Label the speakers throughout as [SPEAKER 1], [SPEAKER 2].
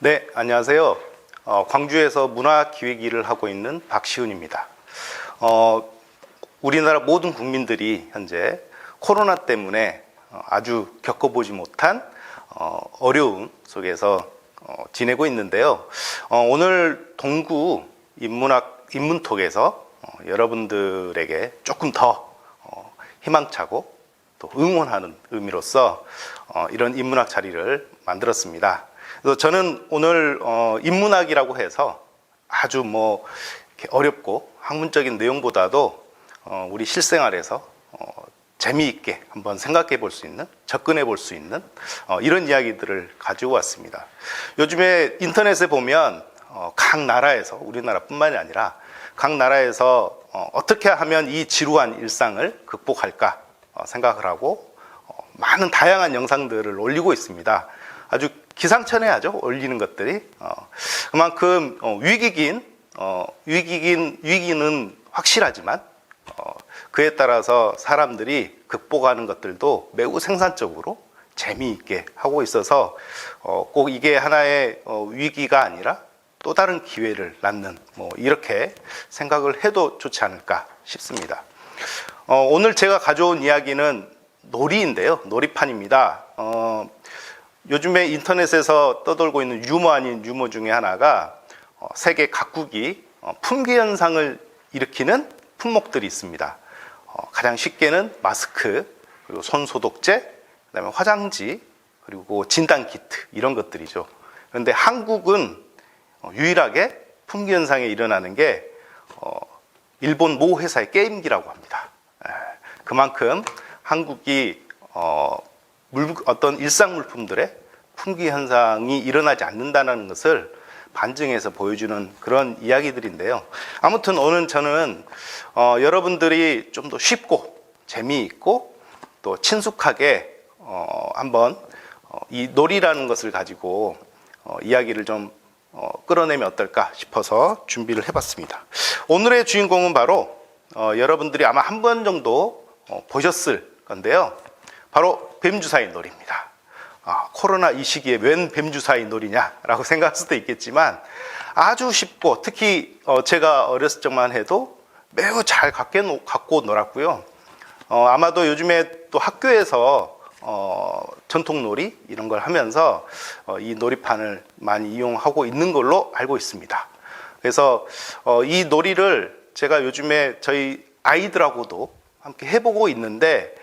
[SPEAKER 1] 네, 안녕하세요. 광주에서 문화기획 일을 하고 있는 박시훈입니다. 우리나라 모든 국민들이 현재 코로나 때문에 아주 겪어보지 못한 어려움 속에서 지내고 있는데요. 오늘 동구 인문톡에서 여러분들에게 조금 더 희망차고 또 응원하는 의미로서 이런 인문학 자리를 만들었습니다. 그래서 저는 오늘 인문학이라고 해서 아주 이렇게 어렵고 학문적인 내용보다도 우리 실생활에서 재미있게 한번 생각해 볼 수 있는, 접근해 볼 수 있는 이런 이야기들을 가지고 왔습니다. 요즘에 인터넷에 보면 각 나라에서, 우리나라뿐만이 아니라 각 나라에서 어떻게 하면 이 지루한 일상을 극복할까 생각을 하고 많은 다양한 영상들을 올리고 있습니다. 아주 기상천외하죠, 올리는 것들이. 그만큼 위기는 확실하지만 그에 따라서 사람들이 극복하는 것들도 매우 생산적으로 재미있게 하고 있어서 꼭 이게 하나의 위기가 아니라 또 다른 기회를 낳는 이렇게 생각을 해도 좋지 않을까 싶습니다. 오늘 제가 가져온 이야기는 놀이인데요, 놀이판입니다. 요즘에 인터넷에서 떠돌고 있는 유머 아닌 유머 중에 하나가 세계 각국이 품귀 현상을 일으키는 품목들이 있습니다. 가장 쉽게는 마스크, 그리고 손 소독제, 그다음에 화장지, 그리고 진단 키트 이런 것들이죠. 그런데 한국은 유일하게 품귀 현상이 일어나는 게 일본 모 회사의 게임기라고 합니다. 그만큼 한국이 어떤 일상 물품들의 품귀 현상이 일어나지 않는다는 것을 반증해서 보여주는 그런 이야기들인데요. 아무튼 오늘 저는 여러분들이 좀 더 쉽고 재미있고 또 친숙하게 한번 이 놀이라는 것을 가지고 이야기를 좀 끌어내면 어떨까 싶어서 준비를 해봤습니다. 오늘의 주인공은 바로 여러분들이 아마 한 번 정도 보셨을 건데요. 바로 뱀주사위 놀이입니다. 코로나 이 시기에 웬 뱀주사위 놀이냐라고 생각할 수도 있겠지만 아주 쉽고 특히 제가 어렸을 적만 해도 매우 잘 갖고 놀았고요. 아마도 요즘에 또 학교에서 전통놀이 이런 걸 하면서 이 놀이판을 많이 이용하고 있는 걸로 알고 있습니다. 그래서 이 놀이를 제가 요즘에 저희 아이들하고도 함께 해보고 있는데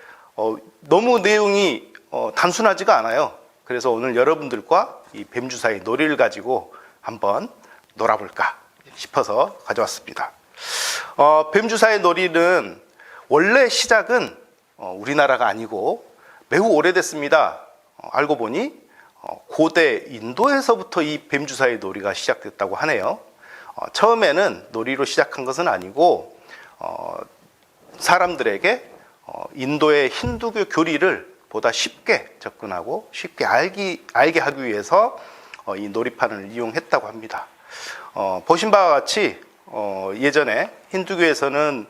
[SPEAKER 1] 너무 내용이 단순하지가 않아요. 그래서 오늘 여러분들과 이 뱀주사위 놀이를 가지고 한번 놀아볼까 싶어서 가져왔습니다. 뱀주사위 놀이는 원래 시작은 우리나라가 아니고 매우 오래됐습니다. 알고 보니 고대 인도에서부터 이 뱀주사위 놀이가 시작됐다고 하네요. 처음에는 놀이로 시작한 것은 아니고 사람들에게 인도의 힌두교 교리를 보다 쉽게 접근하고 쉽게 알게 하기 위해서 이 놀이판을 이용했다고 합니다. 보신 바와 같이 예전에 힌두교에서는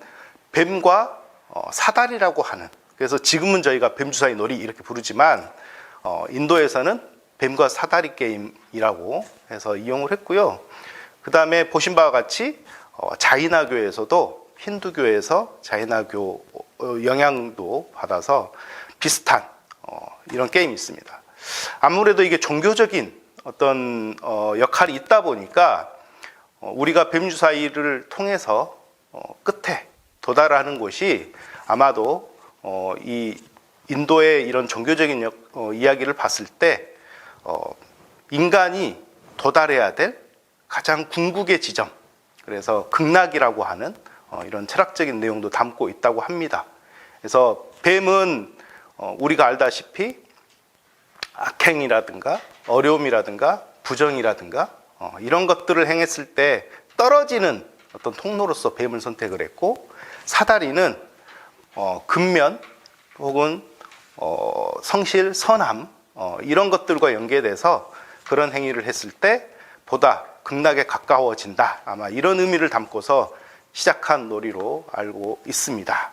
[SPEAKER 1] 뱀과 사다리라고 하는, 그래서 지금은 저희가 뱀주사위 놀이 이렇게 부르지만 인도에서는 뱀과 사다리 게임이라고 해서 이용을 했고요. 그 다음에 보신 바와 같이 자이나교에서도 힌두교에서 자이나교 영향도 받아서 비슷한 이런 게임이 있습니다. 아무래도 이게 종교적인 어떤 역할이 있다 보니까 우리가 뱀주사위를 통해서 끝에 도달하는 곳이 아마도 이 인도의 이런 종교적인 이야기를 봤을 때 인간이 도달해야 될 가장 궁극의 지점, 그래서 극락이라고 하는 이런 철학적인 내용도 담고 있다고 합니다. 그래서 뱀은 우리가 알다시피 악행이라든가 어려움이라든가 부정이라든가 이런 것들을 행했을 때 떨어지는 어떤 통로로서 뱀을 선택을 했고, 사다리는 근면 혹은 성실, 선함 이런 것들과 연계돼서 그런 행위를 했을 때 보다 극락에 가까워진다, 아마 이런 의미를 담고서 시작한 놀이로 알고 있습니다.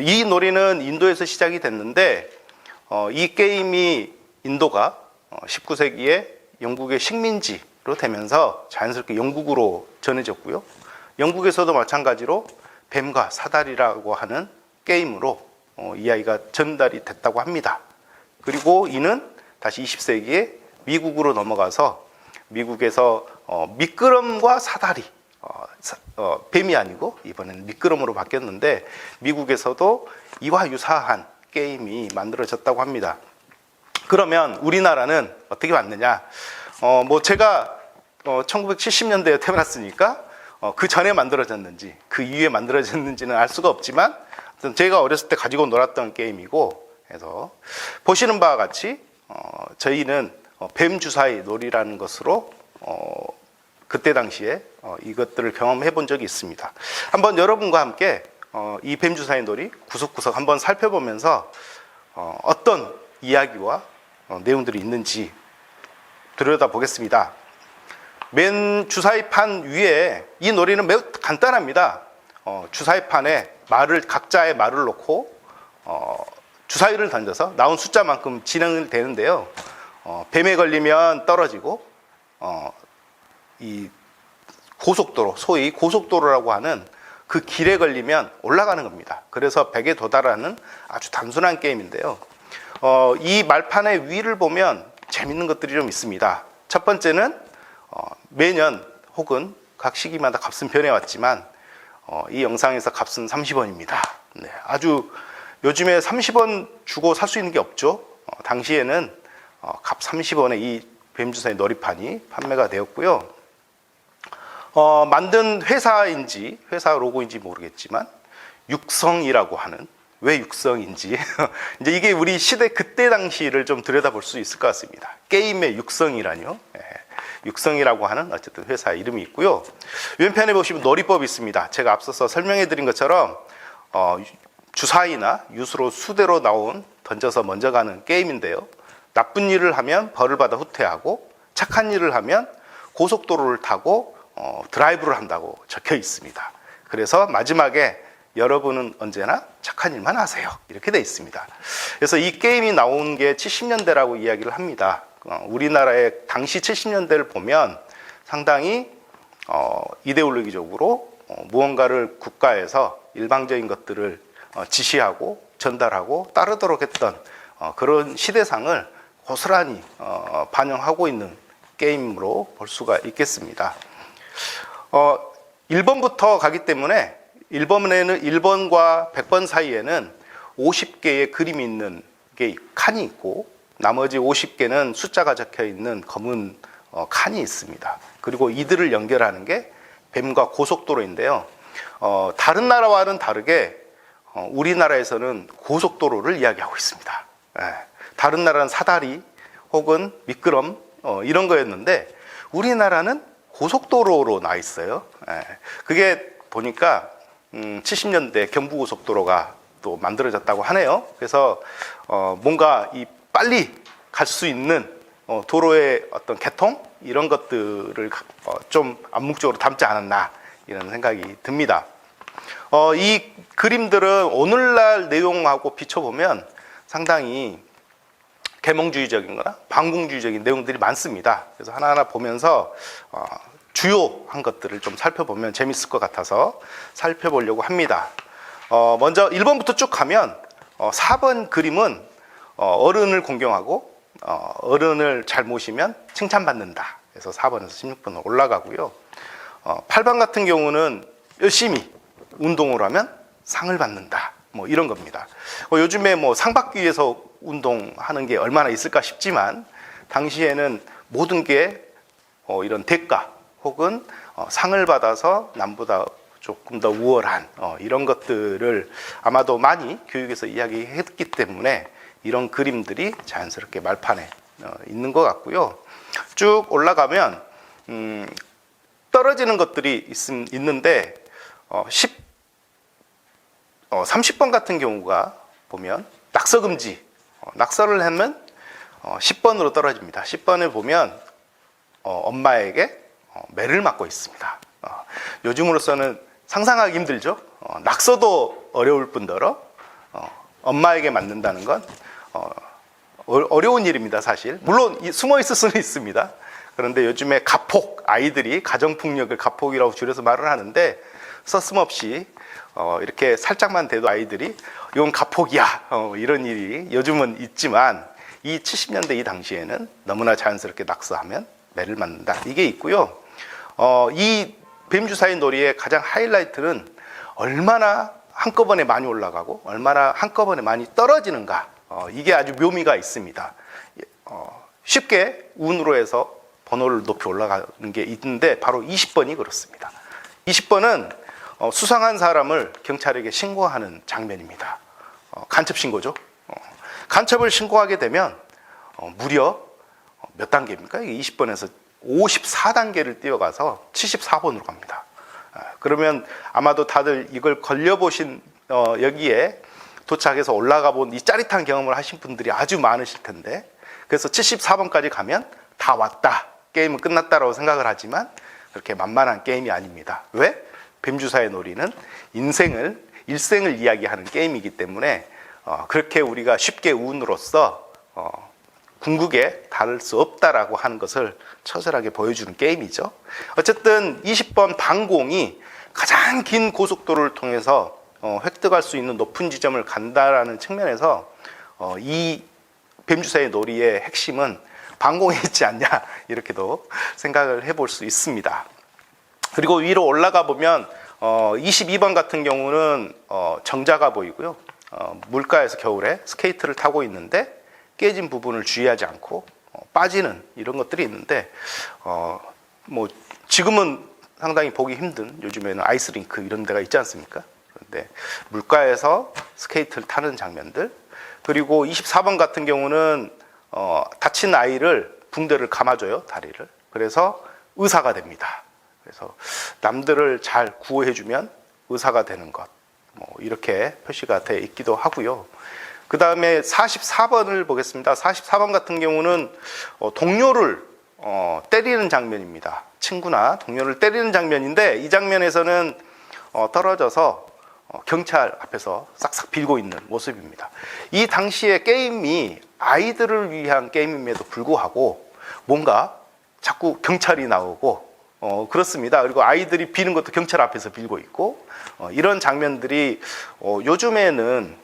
[SPEAKER 1] 이 놀이는 인도에서 시작이 됐는데 이 게임이 인도가 19세기에 영국의 식민지로 되면서 자연스럽게 영국으로 전해졌고요. 영국에서도 마찬가지로 뱀과 사다리라고 하는 게임으로 이야기가 전달이 됐다고 합니다. 그리고 이는 다시 20세기에 미국으로 넘어가서 미국에서 미끄럼과 사다리, 뱀이 아니고 이번에는 미끄럼으로 바뀌었는데 미국에서도 이와 유사한 게임이 만들어졌다고 합니다. 그러면 우리나라는 어떻게 왔느냐? 뭐 제가 1970년대에 태어났으니까 그 전에 만들어졌는지 그 이후에 만들어졌는지는 알 수가 없지만 제가 어렸을 때 가지고 놀았던 게임이고 해서 보시는 바와 같이 저희는 뱀 주사위 놀이라는 것으로 그때 당시에 이것들을 경험해 본 적이 있습니다. 한번 여러분과 함께 이 뱀 주사위 놀이 구석구석 한번 살펴보면서 어떤 이야기와 내용들이 있는지 들여다보겠습니다. 맨 주사위판 위에 이 놀이는 매우 간단합니다. 주사위판에 각자의 말을 놓고 주사위를 던져서 나온 숫자만큼 진행이 되는데요. 뱀에 걸리면 떨어지고 이 고속도로, 소위 고속도로라고 하는 그 길에 걸리면 올라가는 겁니다. 그래서 100에 도달하는 아주 단순한 게임인데요. 이 말판의 위를 보면 재밌는 것들이 좀 있습니다. 첫 번째는 매년 혹은 각 시기마다 값은 변해왔지만 이 영상에서 값은 30원입니다. 네, 아주 요즘에 30원 주고 살 수 있는 게 없죠. 당시에는 값 30원에 이 뱀주사위 놀이판이 판매가 되었고요. 만든 회사인지 회사 로고인지 모르겠지만 육성이라고 하는, 왜 육성인지 이제 이게 우리 시대 그때 당시를 좀 들여다볼 수 있을 것 같습니다. 게임의 육성이라뇨. 육성이라고 하는 어쨌든 회사 이름이 있고요. 왼편에 보시면 놀이법이 있습니다. 제가 앞서서 설명해 드린 것처럼 주사위나 유수로 수대로 나온 던져서 먼저 가는 게임인데요. 나쁜 일을 하면 벌을 받아 후퇴하고 착한 일을 하면 고속도로를 타고 드라이브를 한다고 적혀 있습니다. 그래서 마지막에 여러분은 언제나 착한 일만 하세요, 이렇게 돼 있습니다. 그래서 이 게임이 나온 게 70년대라고 이야기를 합니다. 우리나라의 당시 70년대를 보면 상당히 이데올로기적으로 무언가를 국가에서 일방적인 것들을 지시하고 전달하고 따르도록 했던 그런 시대상을 고스란히 반영하고 있는 게임으로 볼 수가 있겠습니다. 1번부터 가기 때문에 1번과 100번 사이에는 50개의 그림이 있는 게 칸이 있고 나머지 50개는 숫자가 적혀 있는 검은 칸이 있습니다. 그리고 이들을 연결하는 게 뱀과 고속도로인데요. 다른 나라와는 다르게 우리나라에서는 고속도로를 이야기하고 있습니다. 다른 나라는 사다리 혹은 미끄럼 이런 거였는데 우리나라는 고속도로로 나 있어요. 그게 보니까 70년대 경부고속도로가 또 만들어졌다고 하네요. 그래서 뭔가 이 빨리 갈 수 있는 도로의 어떤 개통 이런 것들을 좀 암묵적으로 담지 않았나 이런 생각이 듭니다. 이 그림들은 오늘날 내용하고 비춰보면 상당히 계몽주의적인 거나 반공주의적인 내용들이 많습니다. 그래서 하나하나 보면서 주요한 것들을 좀 살펴보면 재밌을 것 같아서 살펴보려고 합니다. 먼저 1번부터 쭉 가면 4번 그림은 어른을 공경하고 어른을 잘 모시면 칭찬받는다. 그래서 4번에서 16번으로 올라가고요. 8번 같은 경우는 열심히 운동을 하면 상을 받는다. 뭐 이런 겁니다. 요즘에 뭐 상 받기 위해서 운동하는 게 얼마나 있을까 싶지만 당시에는 모든 게 이런 대가 혹은 상을 받아서 남보다 조금 더 우월한 이런 것들을 아마도 많이 교육에서 이야기했기 때문에 이런 그림들이 자연스럽게 말판에 있는 것 같고요. 쭉 올라가면 떨어지는 것들이 있는데 30번 같은 경우가 보면 낙서금지, 낙서를 하면 10번으로 떨어집니다. 10번을 보면 엄마에게 매를 맞고 있습니다. 요즘으로서는 상상하기 힘들죠. 낙서도 어려울 뿐더러 엄마에게 맞는다는 건 어려운 일입니다. 사실 물론 숨어 있을 수는 있습니다. 그런데 요즘에 가폭, 아이들이 가정폭력을 가폭이라고 줄여서 말을 하는데 서슴없이 이렇게 살짝만 대도 아이들이 이건 가폭이야 이런 일이 요즘은 있지만 이 70년대 이 당시에는 너무나 자연스럽게 낙서하면 매를 맞는다 이게 있고요. 이 뱀주사의 놀이의 가장 하이라이트는 얼마나 한꺼번에 많이 올라가고 얼마나 한꺼번에 많이 떨어지는가 이게 아주 묘미가 있습니다. 쉽게 운으로 해서 번호를 높이 올라가는 게 있는데 바로 20번이 그렇습니다. 20번은 수상한 사람을 경찰에게 신고하는 장면입니다. 간첩 신고죠. 간첩을 신고하게 되면 무려 몇 단계입니까? 20번에서 54단계를 뛰어가서 74번으로 갑니다. 그러면 아마도 다들 이걸 걸려보신 여기에 도착해서 올라가 본 이 짜릿한 경험을 하신 분들이 아주 많으실 텐데 그래서 74번까지 가면 다 왔다. 게임은 끝났다라고 생각을 하지만 그렇게 만만한 게임이 아닙니다. 왜? 뱀주사의 놀이는 일생을 이야기하는 게임이기 때문에 그렇게 우리가 쉽게 운으로써 궁극에 닿을 수 없다라고 하는 것을 처절하게 보여주는 게임이죠. 어쨌든 20번 방공이 가장 긴 고속도로를 통해서 획득할 수 있는 높은 지점을 간다라는 측면에서 이 뱀주사의 놀이의 핵심은 방공에 있지 않냐 이렇게도 생각을 해볼 수 있습니다. 그리고 위로 올라가 보면 22번 같은 경우는 정자가 보이고요. 물가에서 겨울에 스케이트를 타고 있는데 깨진 부분을 주의하지 않고 빠지는 이런 것들이 있는데 뭐 지금은 상당히 보기 힘든 요즘에는 아이스링크 이런 데가 있지 않습니까? 그런데 물가에서 스케이트를 타는 장면들 그리고 24번 같은 경우는 다친 아이를 붕대를 감아줘요 다리를. 그래서 의사가 됩니다. 그래서 남들을 잘 구호해주면 의사가 되는 것 뭐 이렇게 표시가 돼 있기도 하고요. 그 다음에 44번을 보겠습니다. 44번 같은 경우는 동료를 때리는 장면입니다. 친구나 동료를 때리는 장면인데 이 장면에서는 떨어져서 경찰 앞에서 싹싹 빌고 있는 모습입니다. 이 당시에 게임이 아이들을 위한 게임임에도 불구하고 뭔가 자꾸 경찰이 나오고 그렇습니다. 그리고 아이들이 비는 것도 경찰 앞에서 빌고 있고 이런 장면들이 요즘에는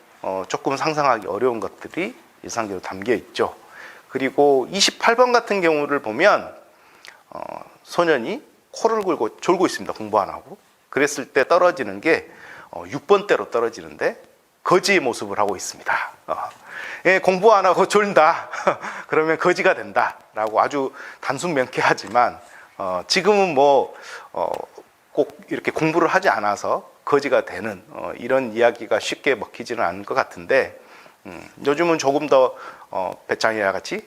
[SPEAKER 1] 조금 상상하기 어려운 것들이 일상적으로 담겨 있죠. 그리고 28번 같은 경우를 보면 소년이 코를 골고 졸고 있습니다. 공부 안 하고. 그랬을 때 떨어지는 게 6번대로 떨어지는데 거지의 모습을 하고 있습니다. 공부 안 하고 졸다 그러면 거지가 된다 라고 아주 단순 명쾌하지만 지금은 뭐 꼭 이렇게 공부를 하지 않아서 거지가 되는 이런 이야기가 쉽게 먹히지는 않을 것 같은데 요즘은 조금 더 배짱이와 같이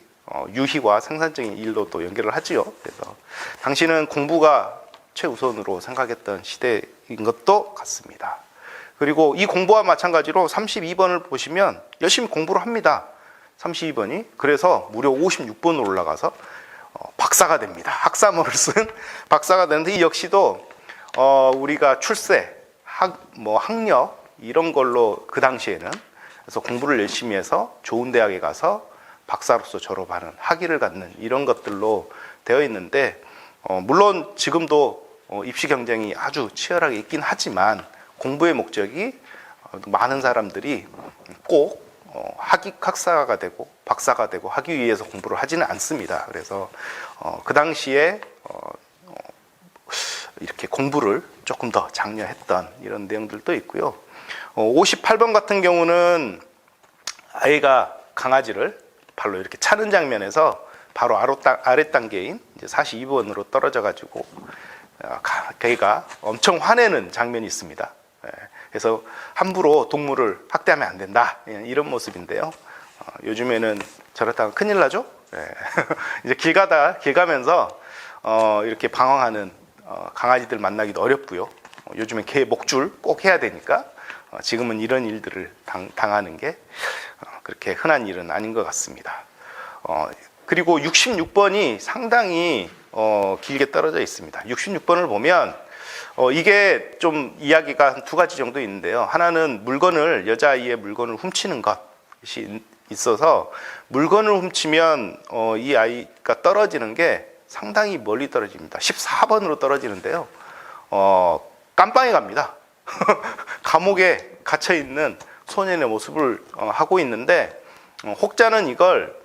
[SPEAKER 1] 유희와 생산적인 일로 또 연결을 하지요. 그래서 당신은 공부가 최우선으로 생각했던 시대인 것도 같습니다. 그리고 이 공부와 마찬가지로 32번을 보시면 열심히 공부를 합니다. 32번이 그래서 무려 56번으로 올라가서 박사가 됩니다. 학사모를 쓴 박사가 되는데 이 역시도 우리가 출세, 학력 이런 걸로 그 당시에는 그래서 공부를 열심히 해서 좋은 대학에 가서 박사로서 졸업하는 학위를 갖는 이런 것들로 되어 있는데 물론 지금도 입시 경쟁이 아주 치열하게 있긴 하지만 공부의 목적이 많은 사람들이 꼭 학사가 되고 박사가 되고 하기 위해서 공부를 하지는 않습니다. 그래서 그 당시에 이렇게 공부를 조금 더 장려했던 이런 내용들도 있고요. 58번 같은 경우는 아이가 강아지를 발로 이렇게 차는 장면에서 바로 아래 단계인 이제 42번으로 떨어져 가지고 걔가 엄청 화내는 장면이 있습니다. 그래서 함부로 동물을 학대하면 안 된다 이런 모습인데요. 요즘에는 저렇다면 큰일 나죠. 이제 길 가면서 이렇게 방황하는 강아지들 만나기도 어렵고요. 요즘엔 개 목줄 꼭 해야 되니까 지금은 이런 일들을 당하는 게 그렇게 흔한 일은 아닌 것 같습니다. 그리고 66번이 상당히 길게 떨어져 있습니다. 66번을 보면 이게 좀 이야기가 한 두 가지 정도 있는데요. 하나는 여자아이의 물건을 훔치는 것이 있어서 물건을 훔치면 이 아이가 떨어지는 게 상당히 멀리 떨어집니다. 14번으로 떨어지는데요. 깜빵에 갑니다. 감옥에 갇혀 있는 소년의 모습을 하고 있는데, 혹자는 이걸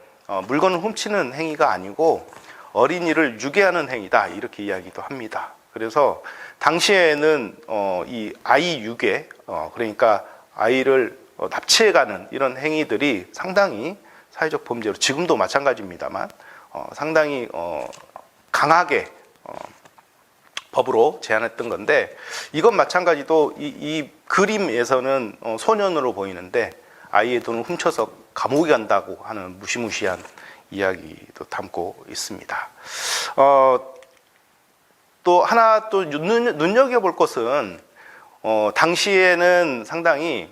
[SPEAKER 1] 물건을 훔치는 행위가 아니고 어린이를 유괴하는 행위다, 이렇게 이야기도 합니다. 그래서 당시에는 이 아이 유괴, 그러니까 아이를 납치해가는 이런 행위들이 상당히 사회적 범죄로, 지금도 마찬가지입니다만 상당히 강하게 법으로 제한했던 건데, 이건 마찬가지도 이 그림에서는 소년으로 보이는데 아이의 돈을 훔쳐서 감옥에 간다고 하는 무시무시한 이야기도 담고 있습니다. 또 하나 또 눈여겨볼 것은, 당시에는 상당히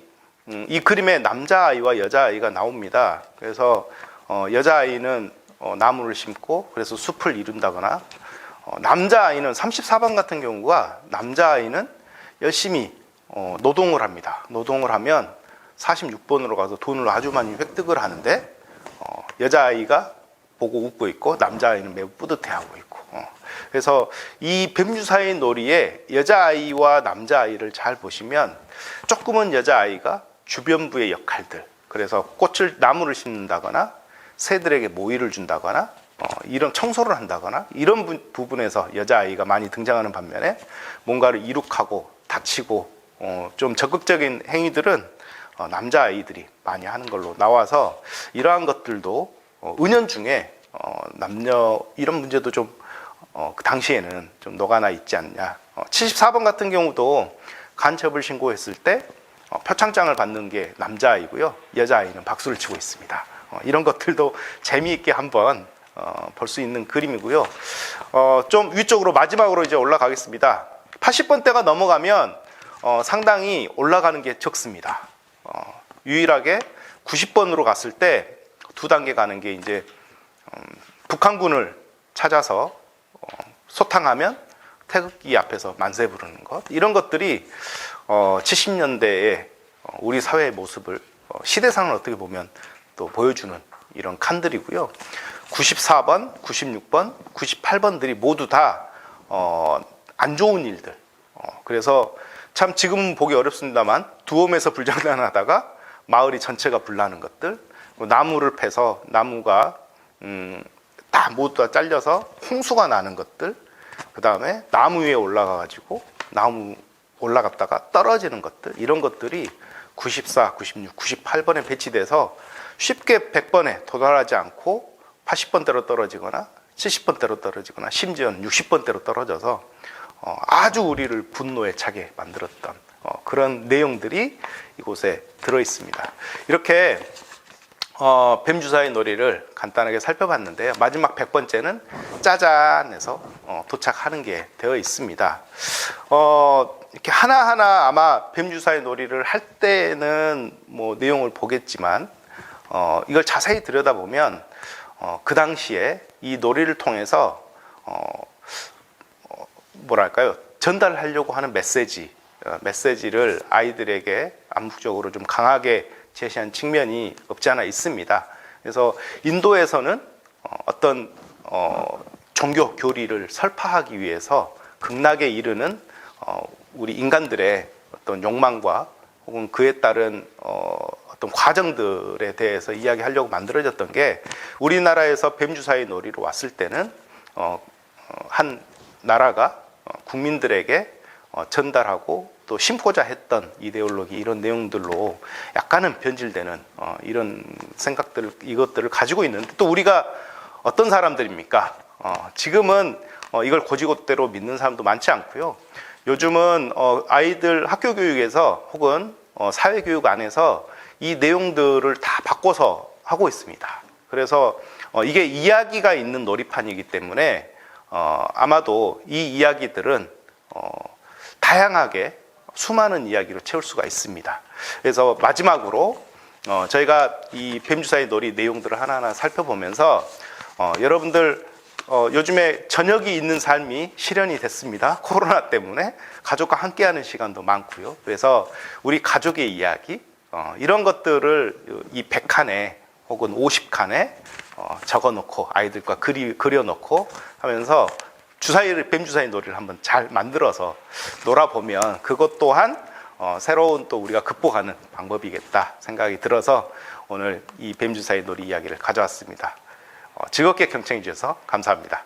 [SPEAKER 1] 이 그림에 남자아이와 여자아이가 나옵니다. 그래서 여자아이는 나무를 심고 그래서 숲을 이룬다거나, 남자아이는 34번 같은 경우가 남자아이는 열심히 노동을 합니다. 노동을 하면 46번으로 가서 돈을 아주 많이 획득을 하는데, 여자아이가 보고 웃고 있고 남자아이는 매우 뿌듯해하고 있고, 그래서 이 뱀주사의 놀이에 여자아이와 남자아이를 잘 보시면 조금은 여자아이가 주변부의 역할들, 그래서 나무를 심는다거나 새들에게 모이를 준다거나 이런 청소를 한다거나 이런 부분에서 여자아이가 많이 등장하는 반면에, 뭔가를 이룩하고 다치고 좀 적극적인 행위들은 남자아이들이 많이 하는 걸로 나와서, 이러한 것들도 은연중에 남녀 이런 문제도 좀 그 당시에는 좀 녹아나 있지 않냐. 74번 같은 경우도 간첩을 신고했을 때 표창장을 받는 게 남자아이고요, 여자아이는 박수를 치고 있습니다. 이런 것들도 재미있게 한번 볼 수 있는 그림이고요. 좀 위쪽으로 마지막으로 이제 올라가겠습니다. 80번대가 넘어가면 상당히 올라가는 게 적습니다. 유일하게 90번으로 갔을 때 두 단계 가는 게 이제 북한군을 찾아서 소탕하면 태극기 앞에서 만세 부르는 것, 이런 것들이 70년대에 우리 사회의 모습을, 시대상을 어떻게 보면 또 보여주는 이런 칸들이고요. 94번, 96번, 98번들이 모두 다 안 좋은 일들. 그래서 참 지금 보기 어렵습니다만 두엄에서 불장난하다가 마을이 전체가 불나는 것들, 나무를 패서 나무가 다 모두 다 잘려서 홍수가 나는 것들, 그 다음에 나무 위에 올라가가지고 나무 올라갔다가 떨어지는 것들, 이런 것들이 94, 96, 98번에 배치돼서 쉽게 100번에 도달하지 않고 80번대로 떨어지거나 70번대로 떨어지거나 심지어는 60번대로 떨어져서 아주 우리를 분노에 차게 만들었던 그런 내용들이 이곳에 들어 있습니다. 이렇게 뱀주사의 놀이를 간단하게 살펴봤는데요. 마지막 100번째는 짜잔 해서 도착하는 게 되어 있습니다. 이렇게 하나하나 아마 뱀주사의 놀이를 할 때는 뭐 내용을 보겠지만, 이걸 자세히 들여다보면 그 당시에 이 놀이를 통해서 뭐랄까요, 전달하려고 하는 메시지를 아이들에게 암묵적으로 좀 강하게 제시한 측면이 없지 않아 있습니다. 그래서 인도에서는 어떤 종교 교리를 설파하기 위해서 극락에 이르는 우리 인간들의 어떤 욕망과 혹은 그에 따른 어떤 과정들에 대해서 이야기하려고 만들어졌던 게, 우리나라에서 뱀주사의 놀이로 왔을 때는 한 나라가 국민들에게 전달하고 또 심고자 했던 이데올로기, 이런 내용들로 약간은 변질되는 이런 생각들, 이것들을 가지고 있는데, 또 우리가 어떤 사람들입니까? 지금은 이걸 고지고대로 믿는 사람도 많지 않고요. 요즘은 아이들 학교 교육에서 혹은 사회 교육 안에서 이 내용들을 다 바꿔서 하고 있습니다. 그래서 이게 이야기가 있는 놀이판이기 때문에 아마도 이 이야기들은 다양하게 수많은 이야기로 채울 수가 있습니다. 그래서 마지막으로 저희가 이 뱀주사의 놀이 내용들을 하나하나 살펴보면서 여러분들 요즘에 저녁이 있는 삶이 실현이 됐습니다. 코로나 때문에 가족과 함께하는 시간도 많고요. 그래서 우리 가족의 이야기, 이런 것들을 이 100칸에 혹은 50칸에 적어놓고 아이들과 그려놓고 하면서 뱀주사위 놀이를 한번 잘 만들어서 놀아보면 그것 또한 새로운 또 우리가 극복하는 방법이겠다 생각이 들어서 오늘 이 뱀주사위 놀이 이야기를 가져왔습니다. 즐겁게 경청해 주셔서 감사합니다.